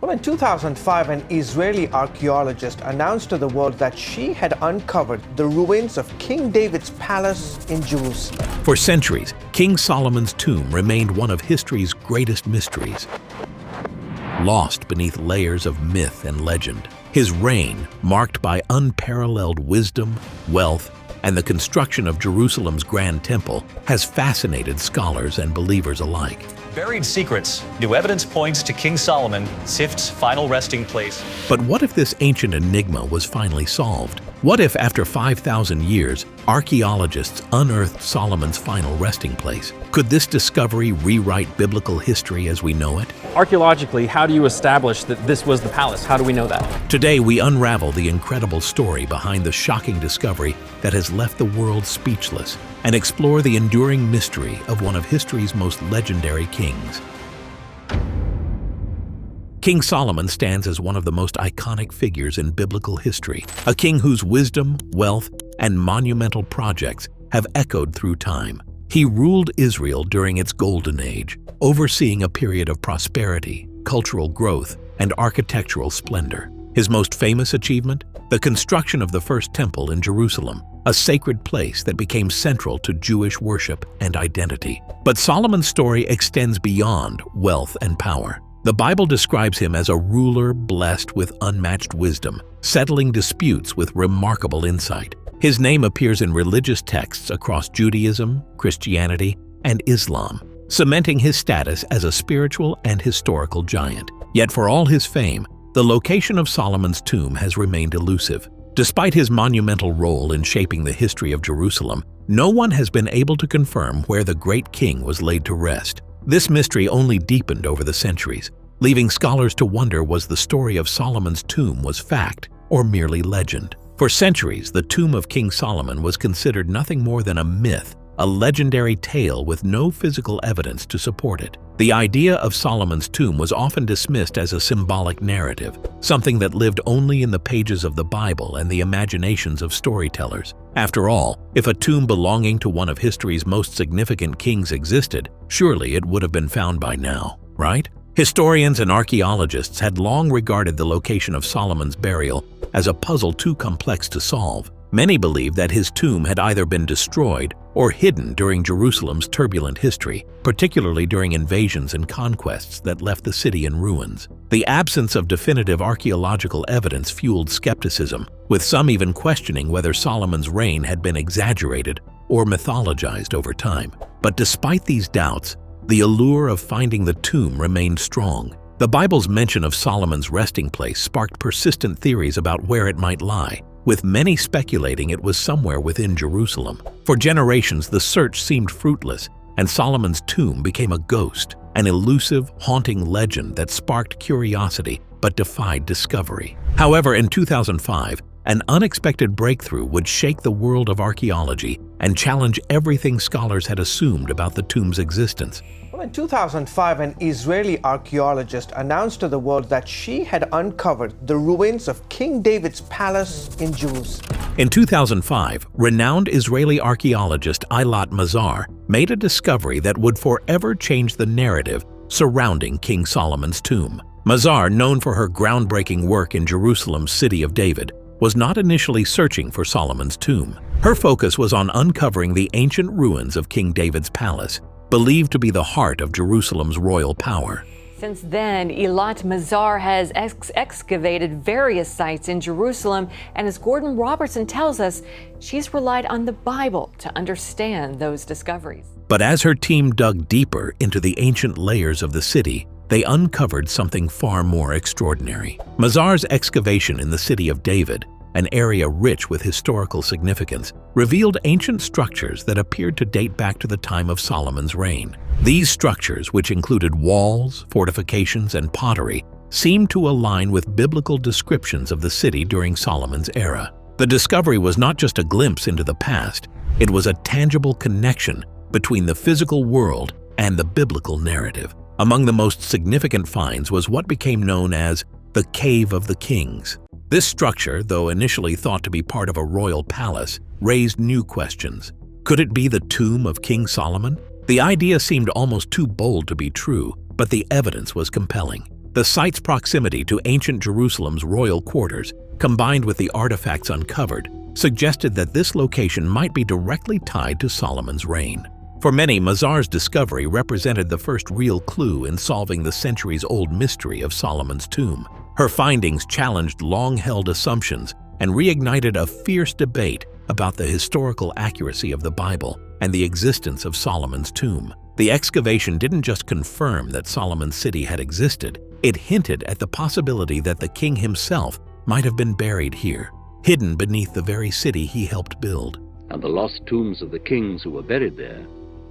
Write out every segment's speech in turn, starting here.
Well, in 2005, an Israeli archaeologist announced to the world that she had uncovered the ruins of King David's palace in Jerusalem. For centuries, King Solomon's tomb remained one of history's greatest mysteries. Lost beneath layers of myth and legend, his reign, marked by unparalleled wisdom, wealth, and the construction of Jerusalem's Grand Temple, has fascinated scholars and believers alike. Buried secrets. New evidence points to King Solomon, Sift's final resting place. But what if this ancient enigma was finally solved? What if, after 5,000 years, archaeologists unearthed Solomon's final resting place? Could this discovery rewrite biblical history as we know it? Archaeologically, how do you establish that this was the palace? How do we know that? Today, we unravel the incredible story behind the shocking discovery that has left the world speechless and explore the enduring mystery of one of history's most legendary kings. King Solomon stands as one of the most iconic figures in biblical history, a king whose wisdom, wealth, and monumental projects have echoed through time. He ruled Israel during its golden age, overseeing a period of prosperity, cultural growth, and architectural splendor. His most famous achievement? The construction of the first temple in Jerusalem, a sacred place that became central to Jewish worship and identity. But Solomon's story extends beyond wealth and power. The Bible describes him as a ruler blessed with unmatched wisdom, settling disputes with remarkable insight. His name appears in religious texts across Judaism, Christianity, and Islam, cementing his status as a spiritual and historical giant. Yet for all his fame, the location of Solomon's tomb has remained elusive. Despite his monumental role in shaping the history of Jerusalem, no one has been able to confirm where the great king was laid to rest. This mystery only deepened over the centuries, leaving scholars to wonder was the story of Solomon's tomb was fact or merely legend. For centuries, the tomb of King Solomon was considered nothing more than a myth, a legendary tale with no physical evidence to support it. The idea of Solomon's tomb was often dismissed as a symbolic narrative, something that lived only in the pages of the Bible and the imaginations of storytellers. After all, if a tomb belonging to one of history's most significant kings existed, surely it would have been found by now, right? Historians and archaeologists had long regarded the location of Solomon's burial as a puzzle too complex to solve. Many believe that his tomb had either been destroyed or hidden during Jerusalem's turbulent history, particularly during invasions and conquests that left the city in ruins. The absence of definitive archaeological evidence fueled skepticism, with some even questioning whether Solomon's reign had been exaggerated or mythologized over time. But despite these doubts, the allure of finding the tomb remained strong. The Bible's mention of Solomon's resting place sparked persistent theories about where it might lie, with many speculating it was somewhere within Jerusalem. For generations, the search seemed fruitless, and Solomon's tomb became a ghost, an elusive, haunting legend that sparked curiosity but defied discovery. However, in 2005, an unexpected breakthrough would shake the world of archaeology and challenge everything scholars had assumed about the tomb's existence. Well, in 2005, an Israeli archaeologist announced to the world that she had uncovered the ruins of King David's palace in Jerusalem. In 2005, renowned Israeli archaeologist Mazar made a discovery that would forever change the narrative surrounding King Solomon's tomb. Mazar, known for her groundbreaking work in Jerusalem's City of David, was not initially searching for Solomon's tomb. Her focus was on uncovering the ancient ruins of King David's palace, believed to be the heart of Jerusalem's royal power. Since then, Mazar has excavated various sites in Jerusalem, and as Gordon Robertson tells us, she's relied on the Bible to understand those discoveries. But as her team dug deeper into the ancient layers of the city, they uncovered something far more extraordinary. Mazar's excavation in the City of David, an area rich with historical significance, revealed ancient structures that appeared to date back to the time of Solomon's reign. These structures, which included walls, fortifications, and pottery, seemed to align with biblical descriptions of the city during Solomon's era. The discovery was not just a glimpse into the past, it was a tangible connection between the physical world and the biblical narrative. Among the most significant finds was what became known as the Cave of the Kings. This structure, though initially thought to be part of a royal palace, raised new questions. Could it be the tomb of King Solomon? The idea seemed almost too bold to be true, but the evidence was compelling. The site's proximity to ancient Jerusalem's royal quarters, combined with the artifacts uncovered, suggested that this location might be directly tied to Solomon's reign. For many, Mazar's discovery represented the first real clue in solving the centuries-old mystery of Solomon's tomb. Her findings challenged long-held assumptions and reignited a fierce debate about the historical accuracy of the Bible and the existence of Solomon's tomb. The excavation didn't just confirm that Solomon's city had existed, it hinted at the possibility that the king himself might have been buried here, hidden beneath the very city he helped build. And the lost tombs of the kings who were buried there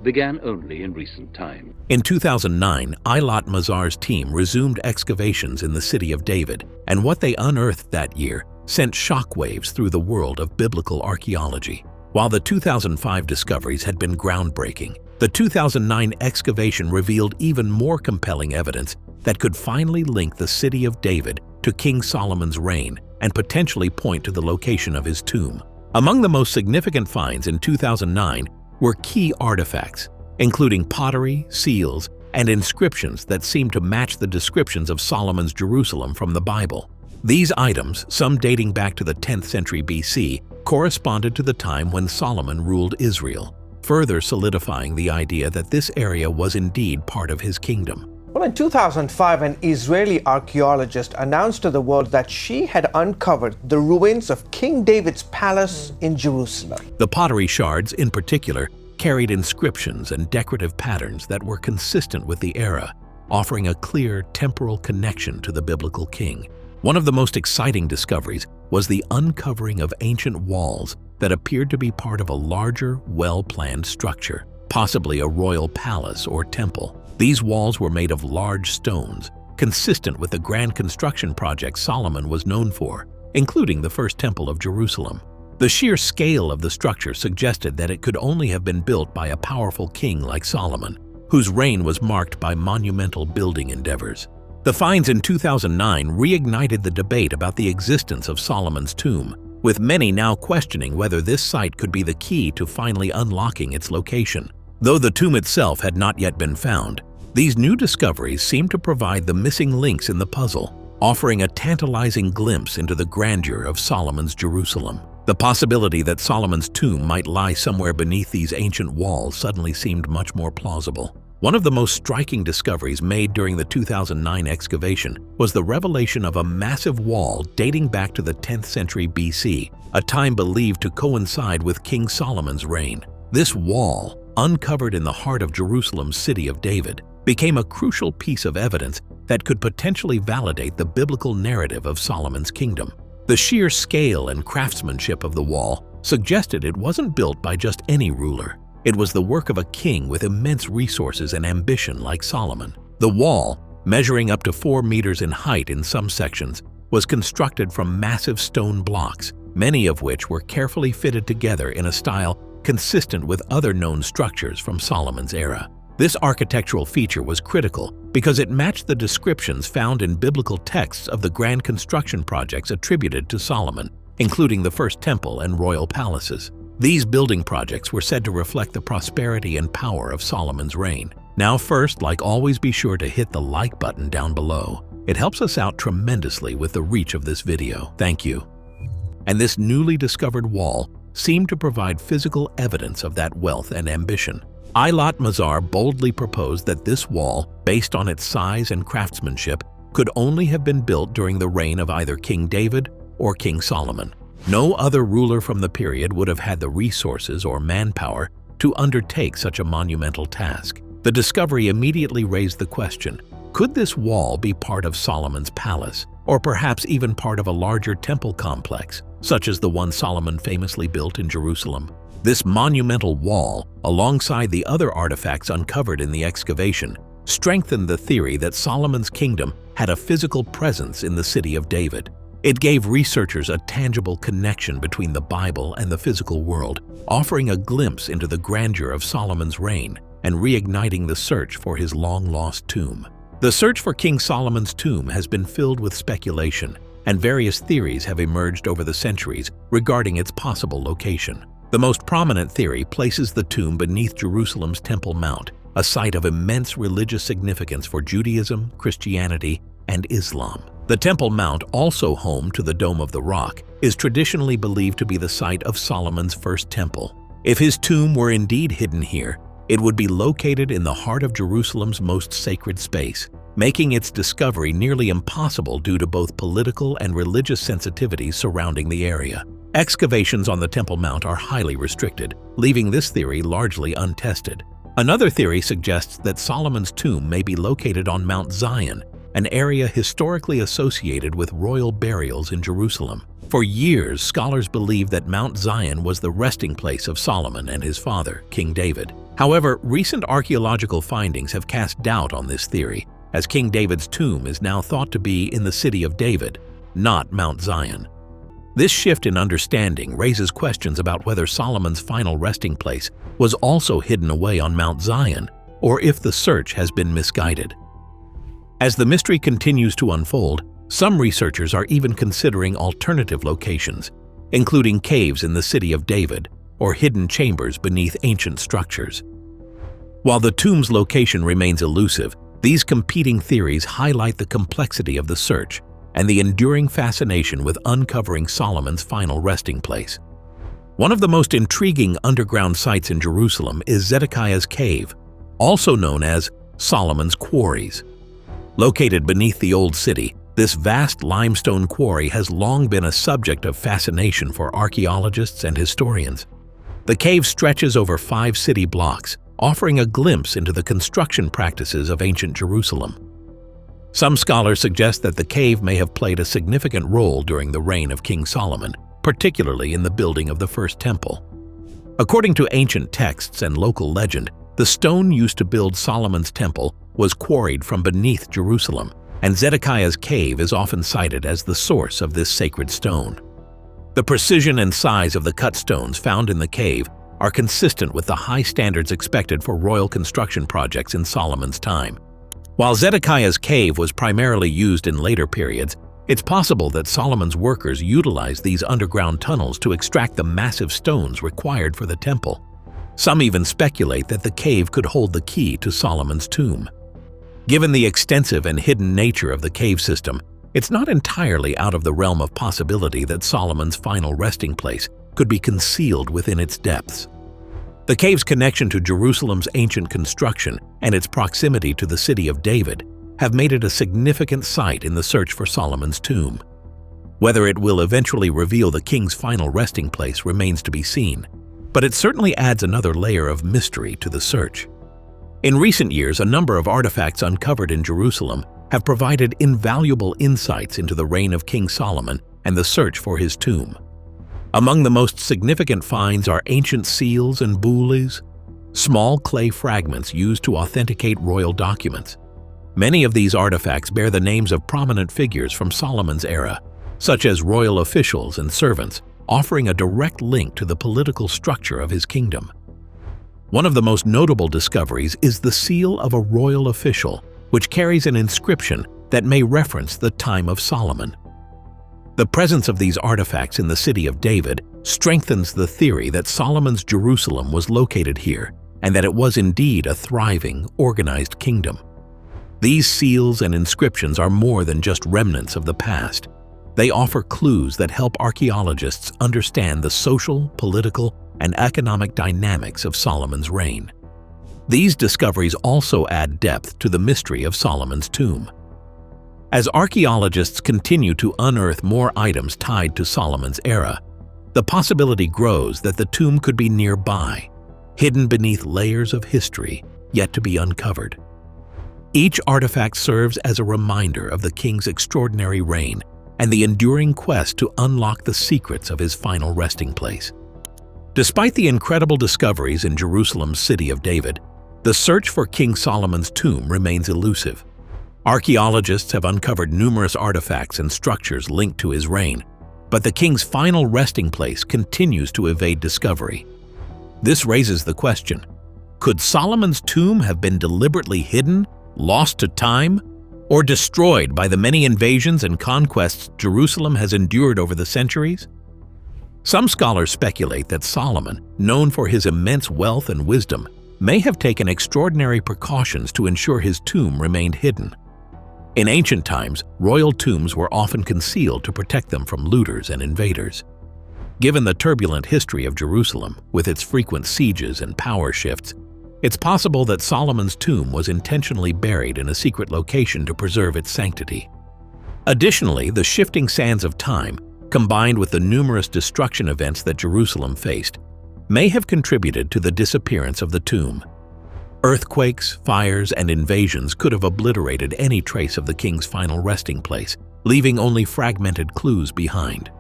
began only in recent time. In 2009, Eilat Mazar's team resumed excavations in the city of David, and what they unearthed that year sent shockwaves through the world of biblical archaeology. While the 2005 discoveries had been groundbreaking, the 2009 excavation revealed even more compelling evidence that could finally link the city of David to King Solomon's reign and potentially point to the location of his tomb. Among the most significant finds in 2009 were key artifacts, including pottery, seals, and inscriptions that seemed to match the descriptions of Solomon's Jerusalem from the Bible. These items, some dating back to the 10th century BC, corresponded to the time when Solomon ruled Israel, further solidifying the idea that this area was indeed part of his kingdom. Well, in 2005, an Israeli archaeologist announced to the world that she had uncovered the ruins of King David's palace in Jerusalem. The pottery shards, in particular, carried inscriptions and decorative patterns that were consistent with the era, offering a clear temporal connection to the biblical king. One of the most exciting discoveries was the uncovering of ancient walls that appeared to be part of a larger, well-planned structure, possibly a royal palace or temple. These walls were made of large stones, consistent with the grand construction project Solomon was known for, including the first temple of Jerusalem. The sheer scale of the structure suggested that it could only have been built by a powerful king like Solomon, whose reign was marked by monumental building endeavors. The finds in 2009 reignited the debate about the existence of Solomon's tomb, with many now questioning whether this site could be the key to finally unlocking its location. Though the tomb itself had not yet been found, these new discoveries seem to provide the missing links in the puzzle, offering a tantalizing glimpse into the grandeur of Solomon's Jerusalem. The possibility that Solomon's tomb might lie somewhere beneath these ancient walls suddenly seemed much more plausible. One of the most striking discoveries made during the 2009 excavation was the revelation of a massive wall dating back to the 10th century BC, a time believed to coincide with King Solomon's reign. This wall, uncovered in the heart of Jerusalem's city of David, became a crucial piece of evidence that could potentially validate the biblical narrative of Solomon's kingdom. The sheer scale and craftsmanship of the wall suggested it wasn't built by just any ruler. It was the work of a king with immense resources and ambition like Solomon. The wall, measuring up to 4 meters in height in some sections, was constructed from massive stone blocks, many of which were carefully fitted together in a style consistent with other known structures from Solomon's era. This architectural feature was critical because it matched the descriptions found in biblical texts of the grand construction projects attributed to Solomon, including the first temple and royal palaces. These building projects were said to reflect the prosperity and power of Solomon's reign. Now first, like always, be sure to hit the like button down below. It helps us out tremendously with the reach of this video. Thank you. And this newly discovered wall seemed to provide physical evidence of that wealth and ambition. Eilat Mazar boldly proposed that this wall, based on its size and craftsmanship, could only have been built during the reign of either King David or King Solomon. No other ruler from the period would have had the resources or manpower to undertake such a monumental task. The discovery immediately raised the question, could this wall be part of Solomon's palace, or perhaps even part of a larger temple complex, such as the one Solomon famously built in Jerusalem? This monumental wall, alongside the other artifacts uncovered in the excavation, strengthened the theory that Solomon's kingdom had a physical presence in the city of David. It gave researchers a tangible connection between the Bible and the physical world, offering a glimpse into the grandeur of Solomon's reign and reigniting the search for his long-lost tomb. The search for King Solomon's tomb has been filled with speculation, and various theories have emerged over the centuries regarding its possible location. The most prominent theory places the tomb beneath Jerusalem's Temple Mount, a site of immense religious significance for Judaism, Christianity, and Islam. The Temple Mount, also home to the Dome of the Rock, is traditionally believed to be the site of Solomon's first temple. If his tomb were indeed hidden here, it would be located in the heart of Jerusalem's most sacred space, making its discovery nearly impossible due to both political and religious sensitivities surrounding the area. Excavations on the Temple Mount are highly restricted, leaving this theory largely untested. Another theory suggests that Solomon's tomb may be located on Mount Zion, an area historically associated with royal burials in Jerusalem. For years, scholars believed that Mount Zion was the resting place of Solomon and his father, King David. However, recent archaeological findings have cast doubt on this theory, as King David's tomb is now thought to be in the city of David, not Mount Zion. This shift in understanding raises questions about whether Solomon's final resting place was also hidden away on Mount Zion, or if the search has been misguided. As the mystery continues to unfold, some researchers are even considering alternative locations, including caves in the city of David or hidden chambers beneath ancient structures. While the tomb's location remains elusive, these competing theories highlight the complexity of the search and the enduring fascination with uncovering Solomon's final resting place. One of the most intriguing underground sites in Jerusalem is Zedekiah's Cave, also known as Solomon's Quarries. Located beneath the Old City, this vast limestone quarry has long been a subject of fascination for archaeologists and historians. The cave stretches over 5 city blocks, offering a glimpse into the construction practices of ancient Jerusalem. Some scholars suggest that the cave may have played a significant role during the reign of King Solomon, particularly in the building of the first temple. According to ancient texts and local legend, the stone used to build Solomon's temple was quarried from beneath Jerusalem, and Zedekiah's Cave is often cited as the source of this sacred stone. The precision and size of the cut stones found in the cave are consistent with the high standards expected for royal construction projects in Solomon's time. While Zedekiah's Cave was primarily used in later periods, it's possible that Solomon's workers utilized these underground tunnels to extract the massive stones required for the temple. Some even speculate that the cave could hold the key to Solomon's tomb. Given the extensive and hidden nature of the cave system, it's not entirely out of the realm of possibility that Solomon's final resting place could be concealed within its depths. The cave's connection to Jerusalem's ancient construction and its proximity to the city of David have made it a significant site in the search for Solomon's tomb. Whether it will eventually reveal the king's final resting place remains to be seen, but it certainly adds another layer of mystery to the search. In recent years, a number of artifacts uncovered in Jerusalem have provided invaluable insights into the reign of King Solomon and the search for his tomb. Among the most significant finds are ancient seals and buoys, small clay fragments used to authenticate royal documents. Many of these artifacts bear the names of prominent figures from Solomon's era, such as royal officials and servants, offering a direct link to the political structure of his kingdom. One of the most notable discoveries is the seal of a royal official, which carries an inscription that may reference the time of Solomon. The presence of these artifacts in the city of David strengthens the theory that Solomon's Jerusalem was located here and that it was indeed a thriving, organized kingdom. These seals and inscriptions are more than just remnants of the past. They offer clues that help archaeologists understand the social, political, and economic dynamics of Solomon's reign. These discoveries also add depth to the mystery of Solomon's tomb. As archaeologists continue to unearth more items tied to Solomon's era, the possibility grows that the tomb could be nearby, hidden beneath layers of history yet to be uncovered. Each artifact serves as a reminder of the king's extraordinary reign and the enduring quest to unlock the secrets of his final resting place. Despite the incredible discoveries in Jerusalem's city of David, the search for King Solomon's tomb remains elusive. Archaeologists have uncovered numerous artifacts and structures linked to his reign, but the king's final resting place continues to evade discovery. This raises the question: could Solomon's tomb have been deliberately hidden, lost to time, or destroyed by the many invasions and conquests Jerusalem has endured over the centuries? Some scholars speculate that Solomon, known for his immense wealth and wisdom, may have taken extraordinary precautions to ensure his tomb remained hidden. In ancient times, royal tombs were often concealed to protect them from looters and invaders. Given the turbulent history of Jerusalem, with its frequent sieges and power shifts, it's possible that Solomon's tomb was intentionally buried in a secret location to preserve its sanctity. Additionally, the shifting sands of time, combined with the numerous destruction events that Jerusalem faced, may have contributed to the disappearance of the tomb. Earthquakes, fires, and invasions could have obliterated any trace of the king's final resting place, leaving only fragmented clues behind.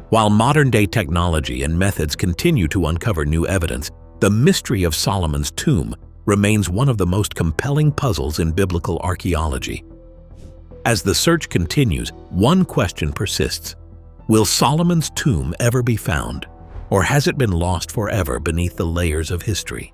While modern-day technology and methods continue to uncover new evidence, the mystery of Solomon's tomb remains one of the most compelling puzzles in biblical archaeology. As the search continues, one question persists: will Solomon's tomb ever be found, or has it been lost forever beneath the layers of history?